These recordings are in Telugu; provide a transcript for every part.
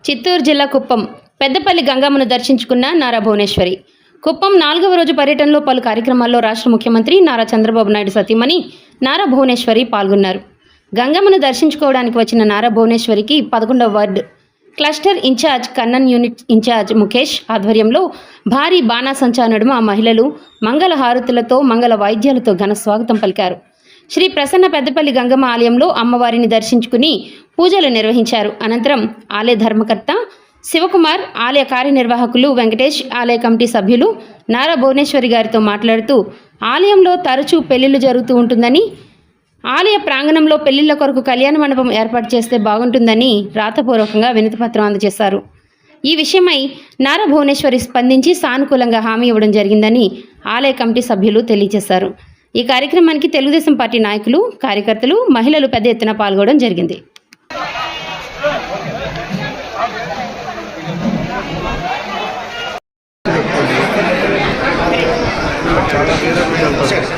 చిత్తూరు జిల్లా కుప్పం పెద్దపల్లి గంగమ్మను దర్శించుకున్న నారా భువనేశ్వరి. కుప్పం 4వ రోజు పర్యటనలో పలు కార్యక్రమాల్లో రాష్ట్ర ముఖ్యమంత్రి నారా చంద్రబాబు నాయుడు సతీమణి నారా భువనేశ్వరి పాల్గొన్నారు. గంగమ్మను దర్శించుకోవడానికి వచ్చిన నారా భువనేశ్వరికి 11వ ward cluster incharge Kannan unit incharge Mukesh ఆధ్వర్యంలో భారీ బాణాసంచా నడుమ మహిళలు మంగళ హారతులతో మంగళ వాయిద్యాలతో ఘన స్వాగతం పలికారు. శ్రీ ప్రసన్న పెద్దపల్లి గంగమ్మ ఆలయంలో అమ్మవారిని దర్శించుకుని పూజలు నిర్వహించారు. అనంతరం ఆలయ ధర్మకర్త శివకుమార్, ఆలయ కార్యనిర్వాహకులు వెంకటేష్, ఆలయ కమిటీ సభ్యులు నారా భువనేశ్వరి గారితో మాట్లాడుతూ ఆలయంలో తరచూ పెళ్లిళ్లు జరుగుతూ ఉంటుందని, ఆలయ ప్రాంగణంలో పెళ్లిళ్ల కొరకు కళ్యాణ మండపం ఏర్పాటు చేస్తే బాగుంటుందని రాతపూర్వకంగా వినతిపత్రం అందజేశారు. ఈ విషయమై నారా భువనేశ్వరి స్పందించి సానుకూలంగా హామీ ఇవ్వడం జరిగిందని ఆలయ కమిటీ సభ్యులు తెలియజేశారు. ఈ కార్యక్రమానికి తెలుగుదేశం పార్టీ నాయకులు, కార్యకర్తలు, మహిళలు పెద్ద ఎత్తున పాల్గొనడం జరిగింది.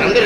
అందరూ